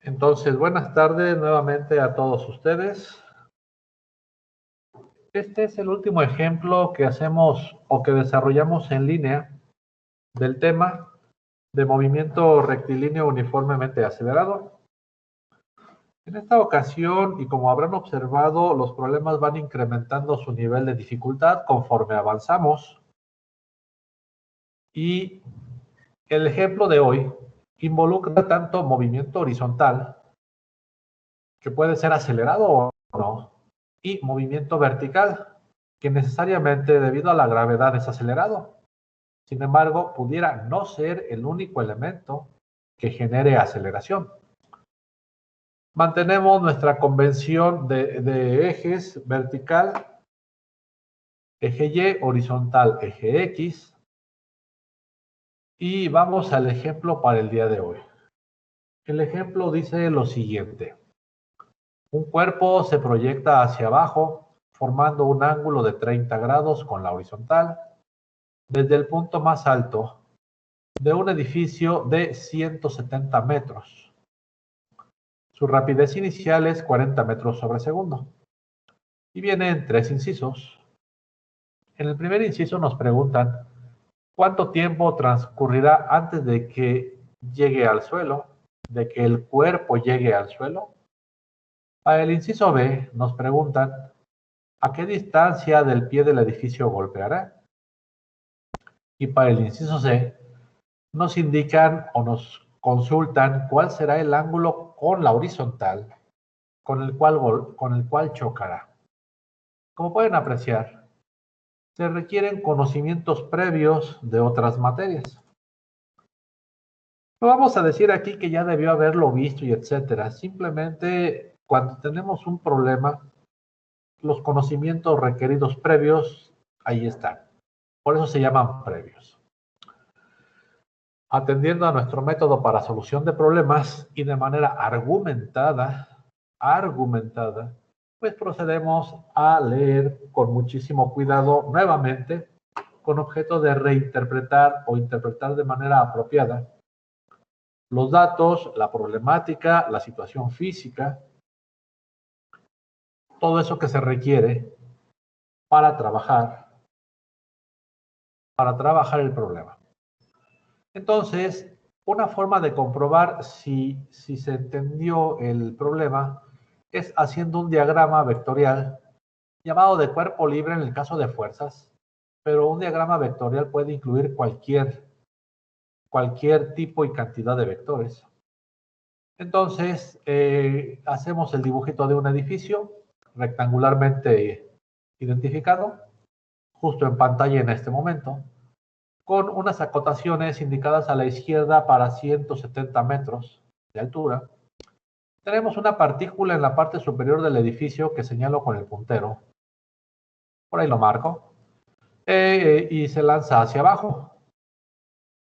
Entonces, buenas tardes nuevamente a todos ustedes. Este es el último ejemplo que hacemos o que desarrollamos en línea del tema de movimiento rectilíneo uniformemente acelerado. En esta ocasión, y como habrán observado, los problemas van incrementando su nivel de dificultad conforme avanzamos. Y el ejemplo de hoy involucra tanto movimiento horizontal, que puede ser acelerado o no, y movimiento vertical, que necesariamente debido a la gravedad es acelerado. Sin embargo, pudiera no ser el único elemento que genere aceleración. Mantenemos nuestra convención de ejes vertical, eje Y, horizontal, eje X, y vamos al ejemplo para el día de hoy. El ejemplo dice lo siguiente. Un cuerpo se proyecta hacia abajo, formando un ángulo de 30 grados con la horizontal, desde el punto más alto de un edificio de 170 metros. Su rapidez inicial es 40 metros sobre segundo. Y vienen tres incisos. En el primer inciso nos preguntan cuánto tiempo transcurrirá antes de que llegue al suelo, de que el cuerpo llegue al suelo. Para el inciso B nos preguntan a qué distancia del pie del edificio golpeará. Y para el inciso C nos indican o nos consultan cuál será el ángulo con la horizontal con el cual chocará. Como pueden apreciar, se requieren conocimientos previos de otras materias. No vamos a decir aquí que ya debió haberlo visto y etcétera. Simplemente cuando tenemos un problema, los conocimientos requeridos previos, ahí están. Por eso se llaman previos. Atendiendo a nuestro método para solución de problemas y de manera argumentada, pues procedemos a leer con muchísimo cuidado nuevamente, con objeto de reinterpretar o interpretar de manera apropiada los datos, la problemática, la situación física, todo eso que se requiere para trabajar el problema. Entonces, una forma de comprobar si se entendió el problema es haciendo un diagrama vectorial llamado de cuerpo libre en el caso de fuerzas, pero un diagrama vectorial puede incluir cualquier tipo y cantidad de vectores. Entonces, hacemos el dibujito de un edificio rectangularmente identificado, justo en pantalla en este momento, con unas acotaciones indicadas a la izquierda para 170 metros de altura. Tenemos una partícula en la parte superior del edificio que señalo con el puntero. Por ahí lo marco. Y se lanza hacia abajo.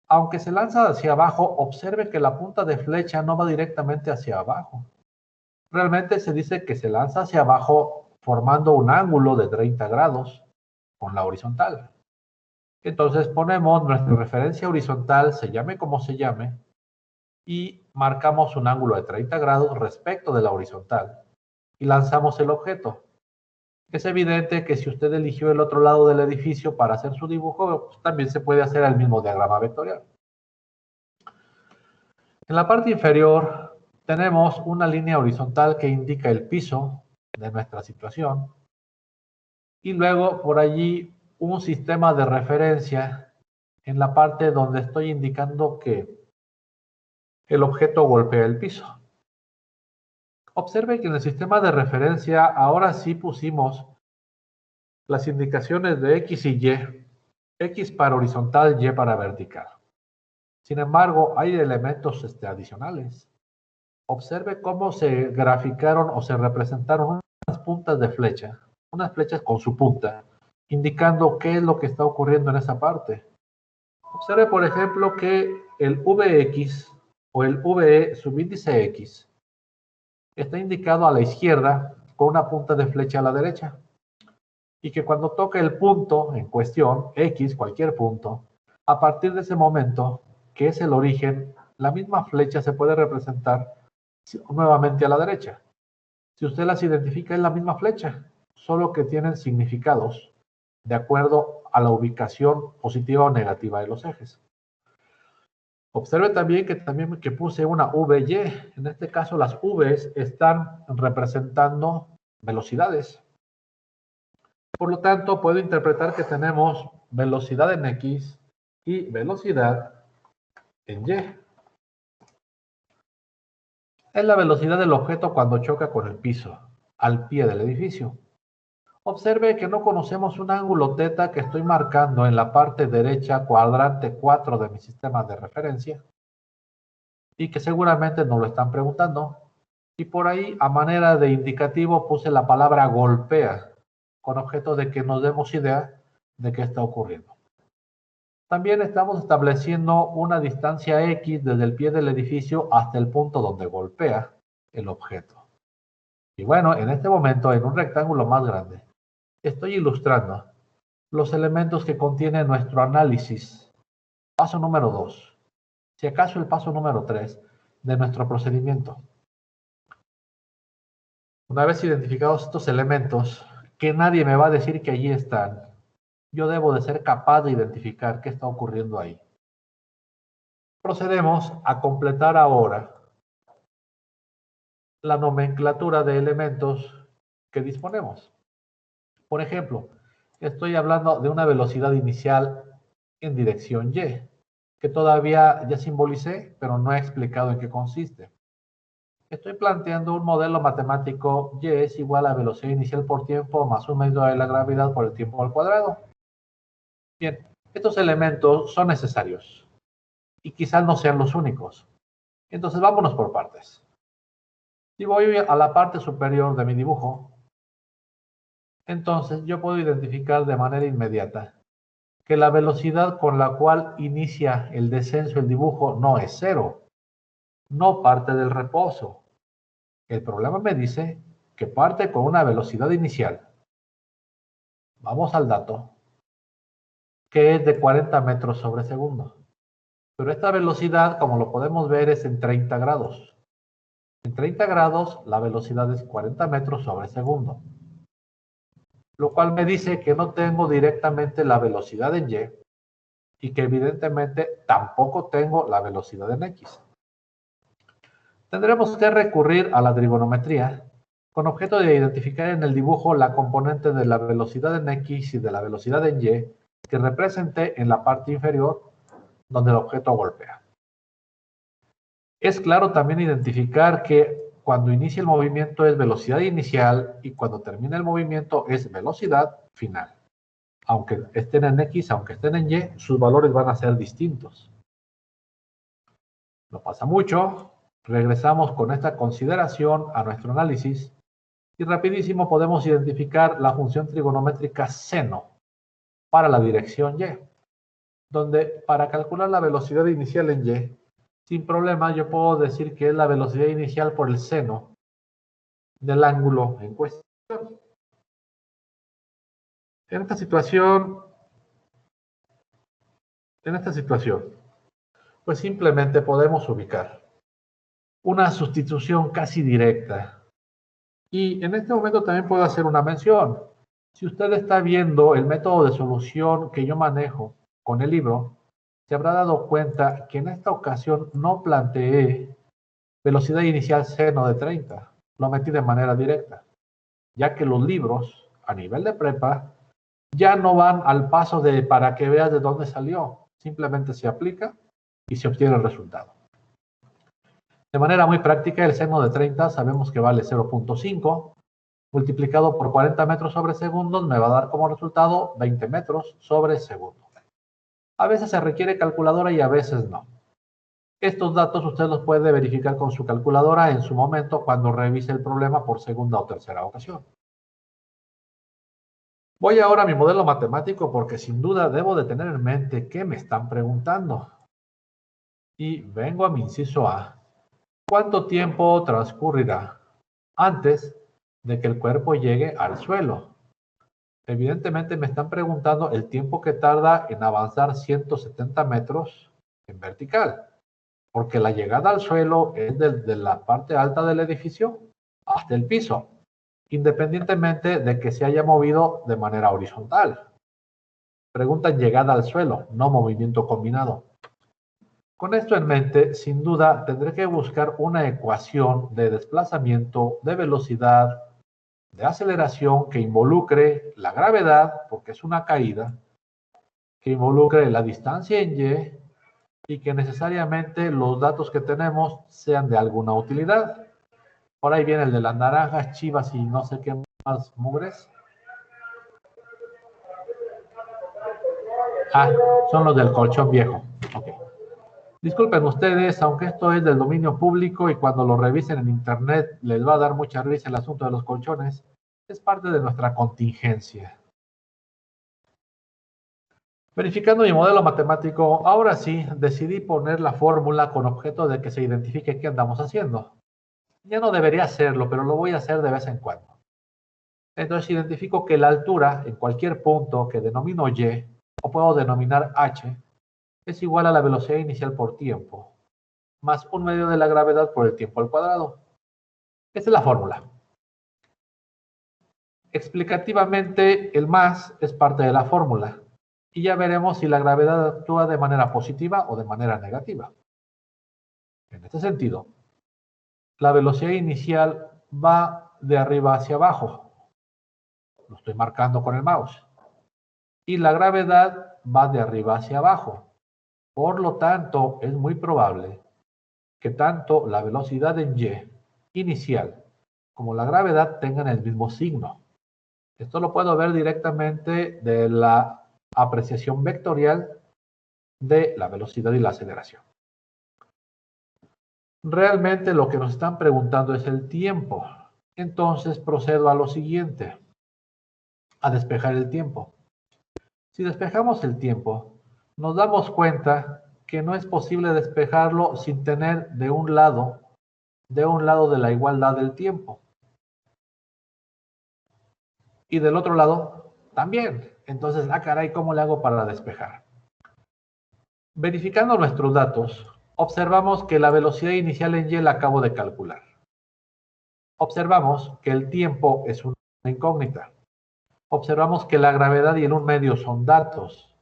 Aunque se lanza hacia abajo, observe que la punta de flecha no va directamente hacia abajo. Realmente se dice que se lanza hacia abajo formando un ángulo de 30 grados con la horizontal. Entonces ponemos nuestra referencia horizontal, se llame como se llame, y marcamos un ángulo de 30 grados respecto de la horizontal y lanzamos el objeto. Es evidente que si usted eligió el otro lado del edificio para hacer su dibujo, pues también se puede hacer el mismo diagrama vectorial. En la parte inferior tenemos una línea horizontal que indica el piso de nuestra situación y luego por allí un sistema de referencia en la parte donde estoy indicando que el objeto golpea el piso. Observe que en el sistema de referencia ahora sí pusimos las indicaciones de X y Y, X para horizontal, Y para vertical. Sin embargo, hay elementos adicionales. Observe cómo se graficaron o se representaron unas puntas de flecha, unas flechas con su punta, indicando qué es lo que está ocurriendo en esa parte. Observe, por ejemplo, que el Vx o el Ve subíndice X está indicado a la izquierda con una punta de flecha a la derecha. Y que cuando toque el punto en cuestión, X, cualquier punto, a partir de ese momento, que es el origen, la misma flecha se puede representar nuevamente a la derecha. Si usted las identifica, es la misma flecha, solo que tienen significados de acuerdo a la ubicación positiva o negativa de los ejes. Observe también que puse una VY. En este caso, las Vs están representando velocidades. Por lo tanto, puedo interpretar que tenemos velocidad en X y velocidad en Y. Es la velocidad del objeto cuando choca con el piso, al pie del edificio. Observe que no conocemos un ángulo θ que estoy marcando en la parte derecha, cuadrante 4 de mi sistema de referencia, y que seguramente nos lo están preguntando. Y por ahí, a manera de indicativo, puse la palabra golpea, con objeto de que nos demos idea de qué está ocurriendo. También estamos estableciendo una distancia X desde el pie del edificio hasta el punto donde golpea el objeto. Y bueno, en este momento, en un rectángulo más grande, estoy ilustrando los elementos que contiene nuestro análisis. Paso número 2. Si acaso el paso número 3 de nuestro procedimiento. Una vez identificados estos elementos, que nadie me va a decir que allí están, yo debo de ser capaz de identificar qué está ocurriendo ahí. Procedemos a completar ahora la nomenclatura de elementos que disponemos. Por ejemplo, estoy hablando de una velocidad inicial en dirección Y, que todavía ya simbolicé, pero no he explicado en qué consiste. Estoy planteando un modelo matemático Y es igual a velocidad inicial por tiempo más un medio de la gravedad por el tiempo al cuadrado. Bien, estos elementos son necesarios y quizás no sean los únicos. Entonces vámonos por partes. Si voy a la parte superior de mi dibujo, entonces yo puedo identificar de manera inmediata que la velocidad con la cual inicia el descenso el dibujo no es cero, no parte del reposo. El problema me dice que parte con una velocidad inicial. Vamos al dato, que es de 40 metros sobre segundo. Pero esta velocidad, como lo podemos ver, es en 30 grados. En 30 grados, la velocidad es 40 metros sobre segundo. Lo cual me dice que no tengo directamente la velocidad en Y y que evidentemente tampoco tengo la velocidad en X. Tendremos que recurrir a la trigonometría con objeto de identificar en el dibujo la componente de la velocidad en X y de la velocidad en Y que representé en la parte inferior donde el objeto golpea. Es claro también identificar que cuando inicia el movimiento es velocidad inicial y cuando termina el movimiento es velocidad final. Aunque estén en X, aunque estén en Y, sus valores van a ser distintos. No pasa mucho, regresamos con esta consideración a nuestro análisis y rapidísimo podemos identificar la función trigonométrica seno para la dirección Y, donde para calcular la velocidad inicial en Y, sin problema yo puedo decir que es la velocidad inicial por el seno del ángulo en cuestión. En esta situación, pues simplemente podemos ubicar una sustitución casi directa. Y en este momento también puedo hacer una mención. Si usted está viendo el método de solución que yo manejo con el libro, se habrá dado cuenta que en esta ocasión no planteé velocidad inicial seno de 30. Lo metí de manera directa, ya que los libros a nivel de prepa ya no van al paso de para que veas de dónde salió. Simplemente se aplica y se obtiene el resultado. De manera muy práctica, el seno de 30 sabemos que vale 0.5, multiplicado por 40 metros sobre segundo me va a dar como resultado 20 metros sobre segundo. A veces se requiere calculadora y a veces no. Estos datos usted los puede verificar con su calculadora en su momento cuando revise el problema por segunda o tercera ocasión. Voy ahora a mi modelo matemático porque sin duda debo de tener en mente qué me están preguntando. Y vengo a mi inciso A. ¿Cuánto tiempo transcurrirá antes de que el cuerpo llegue al suelo? Evidentemente me están preguntando el tiempo que tarda en avanzar 170 metros en vertical. porque la llegada al suelo es de la parte alta del edificio hasta el piso, independientemente de que se haya movido de manera horizontal. Preguntan llegada al suelo, no movimiento combinado. Con esto en mente, sin duda, tendré que buscar una ecuación de desplazamiento, de velocidad, de aceleración que involucre la gravedad, porque es una caída, que involucre la distancia en y y que necesariamente los datos que tenemos sean de alguna utilidad. Por ahí viene el de las naranjas, chivas y no sé qué más mugres. Ah, son los del colchón viejo. Ok. Disculpen ustedes, aunque esto es del dominio público y cuando lo revisen en internet les va a dar mucha risa el asunto de los colchones, es parte de nuestra contingencia. Verificando mi modelo matemático, ahora sí decidí poner la fórmula con objeto de que se identifique qué andamos haciendo. Ya no debería hacerlo, pero lo voy a hacer de vez en cuando. Entonces identifico que la altura en cualquier punto que denomino y, o puedo denominar h, es igual a la velocidad inicial por tiempo, más un medio de la gravedad por el tiempo al cuadrado. Esta es la fórmula. Explicativamente, el más es parte de la fórmula, y ya veremos si la gravedad actúa de manera positiva o de manera negativa. En este sentido, la velocidad inicial va de arriba hacia abajo. Lo estoy marcando con el mouse. Y la gravedad va de arriba hacia abajo. Por lo tanto, es muy probable que tanto la velocidad en y inicial como la gravedad tengan el mismo signo. Esto lo puedo ver directamente de la apreciación vectorial de la velocidad y la aceleración. Realmente lo que nos están preguntando es el tiempo. Entonces procedo a lo siguiente, a despejar el tiempo. Si despejamos el tiempo, nos damos cuenta que no es posible despejarlo sin tener de un lado de la igualdad del tiempo. Y del otro lado también. Entonces, caray, ¿cómo le hago para despejar? Verificando nuestros datos, observamos que la velocidad inicial en y la acabo de calcular. Observamos que el tiempo es una incógnita. Observamos que la gravedad y el 1 medio son datos.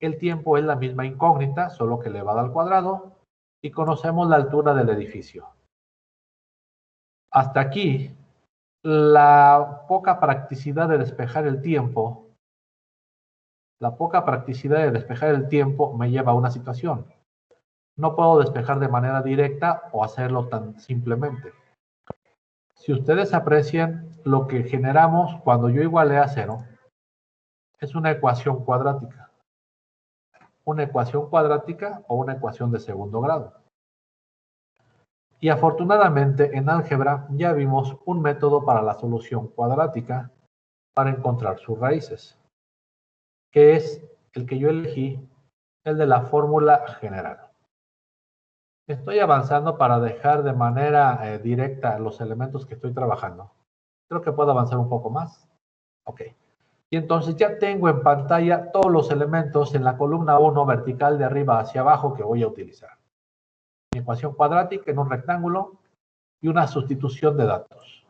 El tiempo es la misma incógnita, solo que elevada al cuadrado, y conocemos la altura del edificio. Hasta aquí, la poca practicidad de despejar el tiempo me lleva a una situación. No puedo despejar de manera directa o hacerlo tan simplemente. Si ustedes aprecian, lo que generamos cuando yo igualé a 0 es una ecuación cuadrática. Una ecuación cuadrática o una ecuación de segundo grado. Y afortunadamente en álgebra ya vimos un método para la solución cuadrática para encontrar sus raíces, que es el que yo elegí, el de la fórmula general. Estoy avanzando para dejar de manera directa los elementos que estoy trabajando. Creo que puedo avanzar un poco más. Ok. Y entonces ya tengo en pantalla todos los elementos en la columna 1 vertical de arriba hacia abajo que voy a utilizar. Mi ecuación cuadrática en un rectángulo y una sustitución de datos.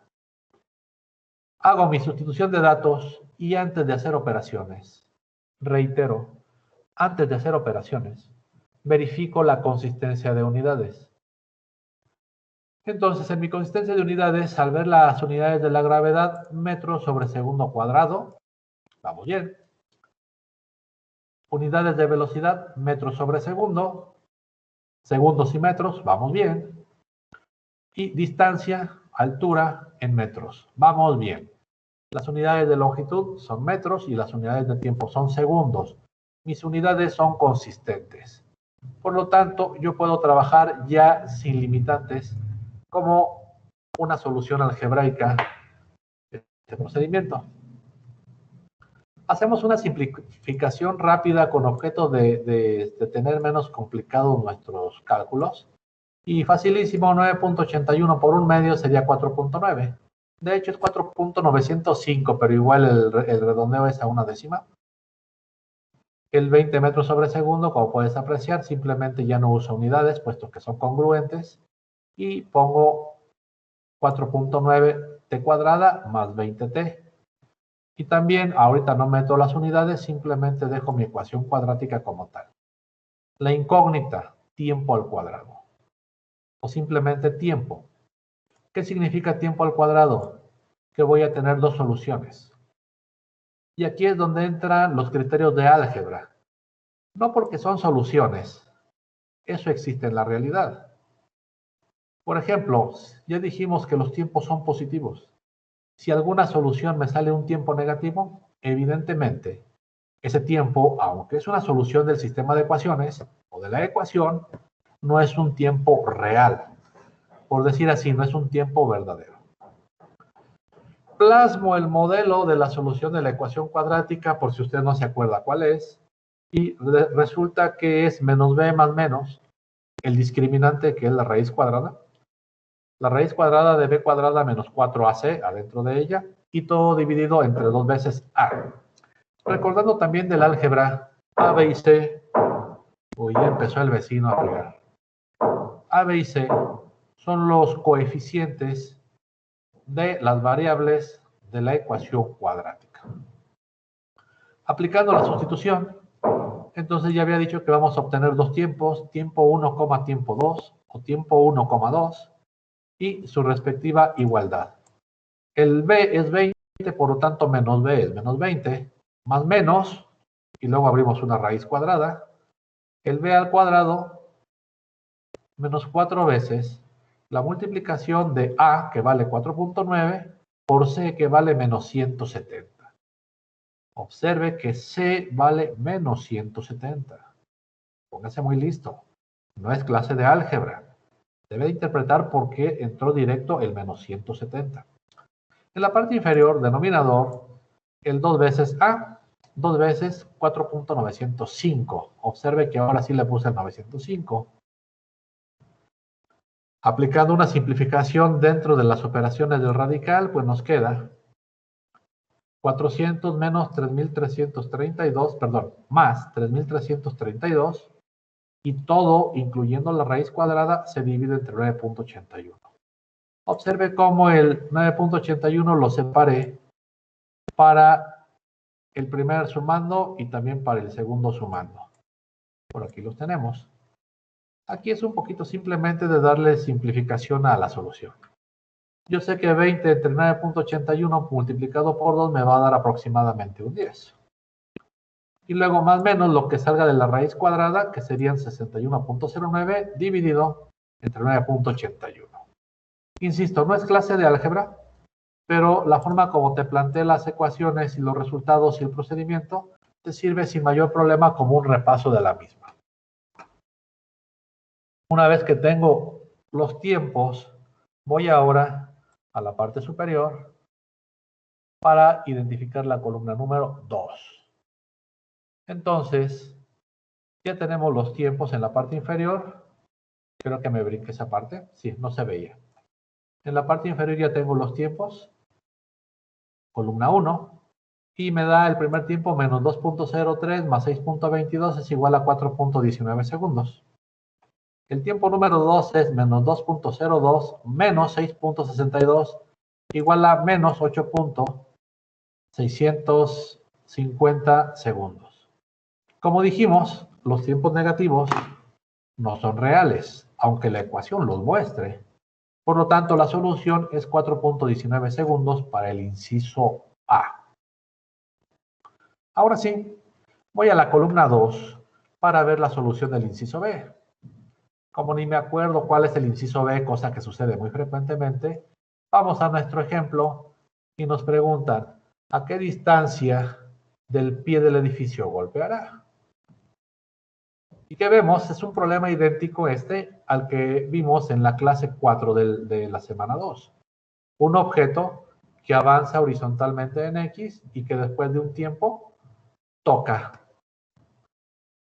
Hago mi sustitución de datos y antes de hacer operaciones, reitero, antes de hacer operaciones, verifico la consistencia de unidades. Entonces, en mi consistencia de unidades, al ver las unidades de la gravedad, metros sobre segundo cuadrado, vamos bien. Unidades de velocidad, metros sobre segundo, segundos y metros, vamos bien. Y distancia, altura en metros, vamos bien. Las unidades de longitud son metros y las unidades de tiempo son segundos. Mis unidades son consistentes. Por lo tanto, yo puedo trabajar ya sin limitantes como una solución algebraica de este procedimiento. Hacemos una simplificación rápida con objeto de tener menos complicados nuestros cálculos. Y facilísimo, 9.81 por 1 medio sería 4.9. De hecho es 4.905, pero igual el redondeo es a una décima. El 20 metros sobre segundo, como puedes apreciar, simplemente ya no uso unidades, puesto que son congruentes, y pongo 4.9 t cuadrada más 20t. Y también, ahorita no meto las unidades, simplemente dejo mi ecuación cuadrática como tal. La incógnita, tiempo al cuadrado. O simplemente tiempo. ¿Qué significa tiempo al cuadrado? Que voy a tener dos soluciones. Y aquí es donde entran los criterios de álgebra. No porque son soluciones. Eso existe en la realidad. Por ejemplo, ya dijimos que los tiempos son positivos. Si alguna solución me sale un tiempo negativo, evidentemente, ese tiempo, aunque es una solución del sistema de ecuaciones o de la ecuación, no es un tiempo real. Por decir así, no es un tiempo verdadero. Plasmo el modelo de la solución de la ecuación cuadrática, por si usted no se acuerda cuál es, y resulta que es menos b más menos el discriminante, que es la raíz cuadrada. La raíz cuadrada de b cuadrada menos 4ac adentro de ella, y todo dividido entre 2 veces a. Recordando también del álgebra, a, b y c, uy, ya empezó el vecino a pegar. A, b y c son los coeficientes de las variables de la ecuación cuadrática. Aplicando la sustitución, entonces ya había dicho que vamos a obtener dos tiempos, tiempo 1, tiempo 2, o tiempo 1,2, y su respectiva igualdad. El b es 20, por lo tanto menos b es menos 20, más menos, y luego abrimos una raíz cuadrada, el b al cuadrado menos 4 veces la multiplicación de a, que vale 4.9, por c, que vale menos 170. Observe que c vale menos 170. Póngase muy listo. No es clase de álgebra. Debe interpretar por qué entró directo el menos 170. En la parte inferior, denominador, el 2 veces a, 2 veces 4.905. Observe que ahora sí le puse el 905. Aplicando una simplificación dentro de las operaciones del radical, pues nos queda 400 menos 3.332, perdón, más 3.332, y todo, incluyendo la raíz cuadrada, se divide entre 9.81. Observe cómo el 9.81 lo separé para el primer sumando y también para el segundo sumando. Por aquí los tenemos. Aquí es un poquito simplemente de darle simplificación a la solución. Yo sé que 20 entre 9.81 multiplicado por 2 me va a dar aproximadamente un 10. Y luego más o menos lo que salga de la raíz cuadrada, que serían 61.09 dividido entre 9.81. Insisto, no es clase de álgebra, pero la forma como te planteé las ecuaciones y los resultados y el procedimiento te sirve sin mayor problema como un repaso de la misma. Una vez que tengo los tiempos, voy ahora a la parte superior para identificar la columna número 2. Entonces, ya tenemos los tiempos en la parte inferior. Creo que me brinque esa parte. Sí, no se veía. En la parte inferior ya tengo los tiempos. Columna 1. Y me da el primer tiempo menos 2.03 más 6.22 es igual a 4.19 segundos. El tiempo número 2 es menos 2.02 menos 6.62 igual a menos 8.650 segundos. Como dijimos, los tiempos negativos no son reales, aunque la ecuación los muestre. Por lo tanto, la solución es 4.19 segundos para el inciso A. Ahora sí, voy a la columna 2 para ver la solución del inciso B. Como ni me acuerdo cuál es el inciso B, cosa que sucede muy frecuentemente, vamos a nuestro ejemplo y nos preguntan, ¿a qué distancia del pie del edificio golpeará? Y que vemos, es un problema idéntico al que vimos en la clase 4 de la semana 2. Un objeto que avanza horizontalmente en X y que después de un tiempo toca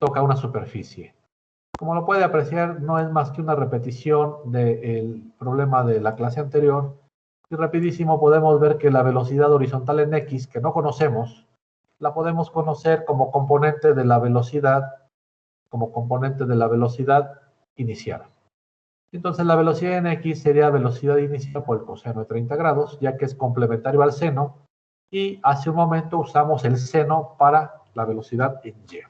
una superficie. Como lo puede apreciar, no es más que una repetición del problema de la clase anterior. Y rapidísimo podemos ver que la velocidad horizontal en X, que no conocemos, la podemos conocer como componente de la velocidad, inicial. Entonces la velocidad en X sería velocidad inicial por el coseno de 30 grados, ya que es complementario al seno, y hace un momento usamos el seno para la velocidad en Y.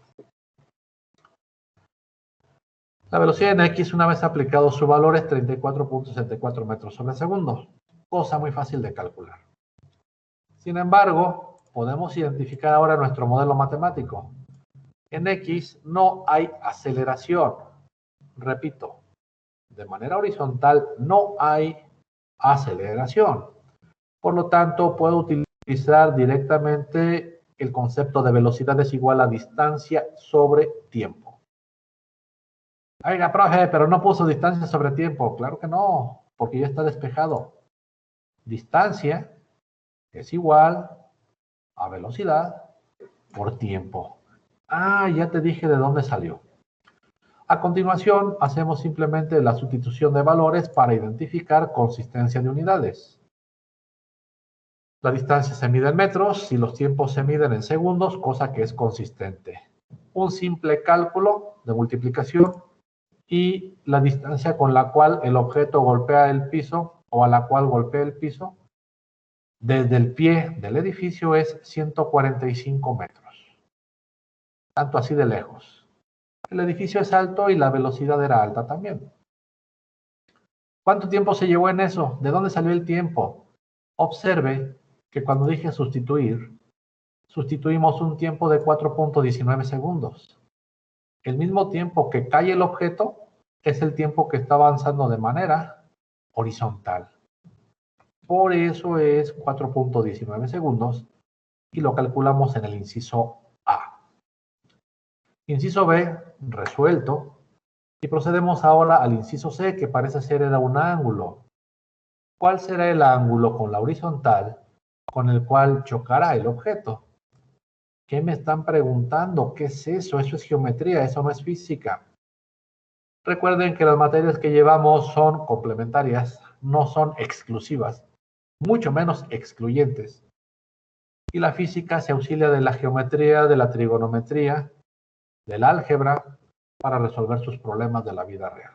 La velocidad en X, una vez aplicado su valor, es 34.64 metros sobre segundo, cosa muy fácil de calcular. Sin embargo, podemos identificar ahora nuestro modelo matemático. En X no hay aceleración. Repito, de manera horizontal no hay aceleración. Por lo tanto, puedo utilizar directamente el concepto de velocidad es igual a distancia sobre tiempo. Oiga, profe, pero no puso distancia sobre tiempo. Claro que no, porque ya está despejado. Distancia es igual a velocidad por tiempo. Ah, ya te dije de dónde salió. A continuación, hacemos simplemente la sustitución de valores para identificar consistencia de unidades. La distancia se mide en metros y los tiempos se miden en segundos, cosa que es consistente. Un simple cálculo de multiplicación y la distancia con la cual el objeto golpea el piso o a la cual golpea el piso desde el pie del edificio es 145 metros. Tanto así de lejos. El edificio es alto y la velocidad era alta también. ¿Cuánto tiempo se llevó en eso? ¿De dónde salió el tiempo? Observe que cuando dije sustituir, sustituimos un tiempo de 4.19 segundos. El mismo tiempo que cae el objeto es el tiempo que está avanzando de manera horizontal. Por eso es 4.19 segundos y lo calculamos en el inciso A. Inciso B, resuelto. Y procedemos ahora al inciso C, que parece ser era un ángulo. ¿Cuál será el ángulo con la horizontal con el cual chocará el objeto? ¿Qué me están preguntando? ¿Qué es eso? Eso es geometría, eso no es física. Recuerden que las materias que llevamos son complementarias, no son exclusivas, mucho menos excluyentes. Y la física se auxilia de la geometría, de la trigonometría, del álgebra, para resolver sus problemas de la vida real.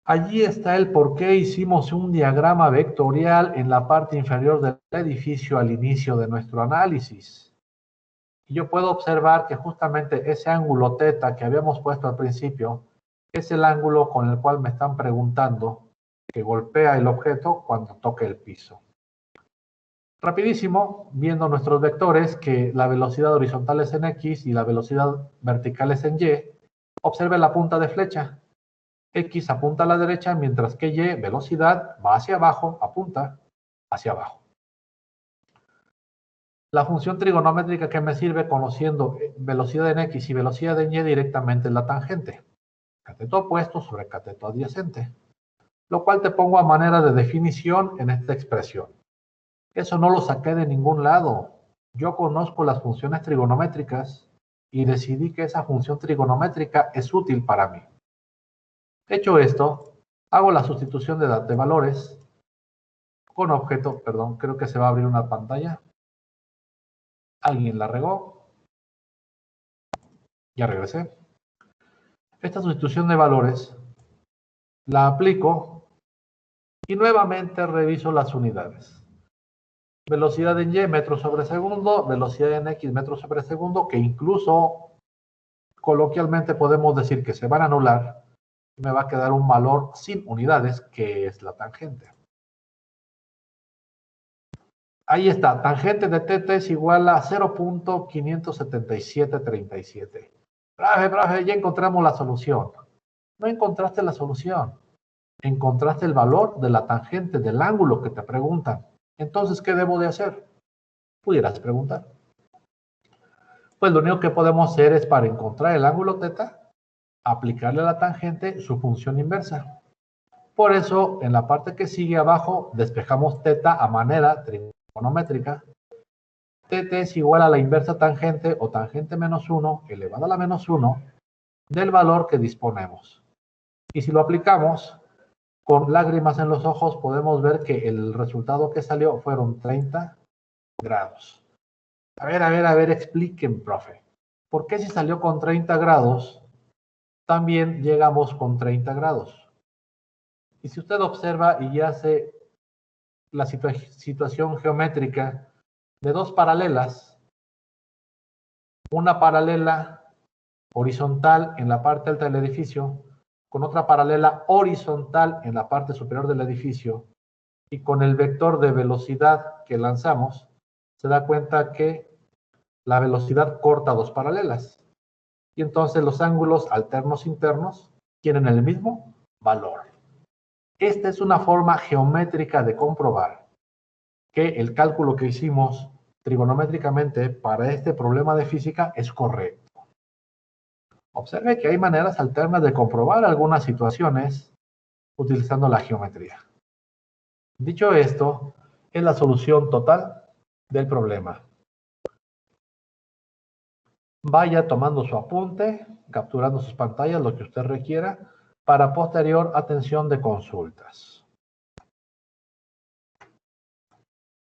Allí está el por qué hicimos un diagrama vectorial en la parte inferior del edificio al inicio de nuestro análisis. Y yo puedo observar que justamente ese ángulo θ que habíamos puesto al principio es el ángulo con el cual me están preguntando que golpea el objeto cuando toque el piso. Rapidísimo, viendo nuestros vectores, que la velocidad horizontal es en X y la velocidad vertical es en Y, observe la punta de flecha. X apunta a la derecha, mientras que Y, velocidad, va hacia abajo, apunta hacia abajo. La función trigonométrica que me sirve conociendo velocidad en X y velocidad en Y directamente es la tangente. Cateto opuesto sobre cateto adyacente. Lo cual te pongo a manera de definición en esta expresión. Eso no lo saqué de ningún lado. Yo conozco las funciones trigonométricas y decidí que esa función trigonométrica es útil para mí. Hecho esto, hago la sustitución de valores con objeto, perdón, creo que se va a abrir una pantalla. Alguien la regó. Ya regresé. Esta sustitución de valores la aplico y nuevamente reviso las unidades. Velocidad en Y, metros sobre segundo, velocidad en X, metros sobre segundo, que incluso coloquialmente podemos decir que se van a anular. Me va a quedar un valor sin unidades, que es la tangente. Ahí está, tangente de θ es igual a 0.57737. Profe, ya encontramos la solución. No encontraste la solución. Encontraste el valor de la tangente del ángulo que te preguntan. Entonces, ¿qué debo de hacer? Pudieras preguntar. Pues lo único que podemos hacer es, para encontrar el ángulo θ, aplicarle a la tangente su función inversa. Por eso, en la parte que sigue abajo, despejamos θ a manera trigonométrica. θ es igual a la inversa tangente o tangente menos 1 elevado a la menos 1 del valor que disponemos. Y si lo aplicamos, con lágrimas en los ojos, podemos ver que el resultado que salió fueron 30 grados. A ver, expliquen, profe. ¿Por qué si salió con 30 grados, también llegamos con 30 grados? Y si usted observa y hace la situación geométrica de dos paralelas, una paralela horizontal en la parte alta del edificio, con otra paralela horizontal en la parte superior del edificio, y con el vector de velocidad que lanzamos, se da cuenta que la velocidad corta dos paralelas. Y entonces los ángulos alternos internos tienen el mismo valor. Esta es una forma geométrica de comprobar que el cálculo que hicimos trigonométricamente para este problema de física es correcto. Observe que hay maneras alternas de comprobar algunas situaciones utilizando la geometría. Dicho esto, es la solución total del problema. Vaya tomando su apunte, capturando sus pantallas, lo que usted requiera, para posterior atención de consultas.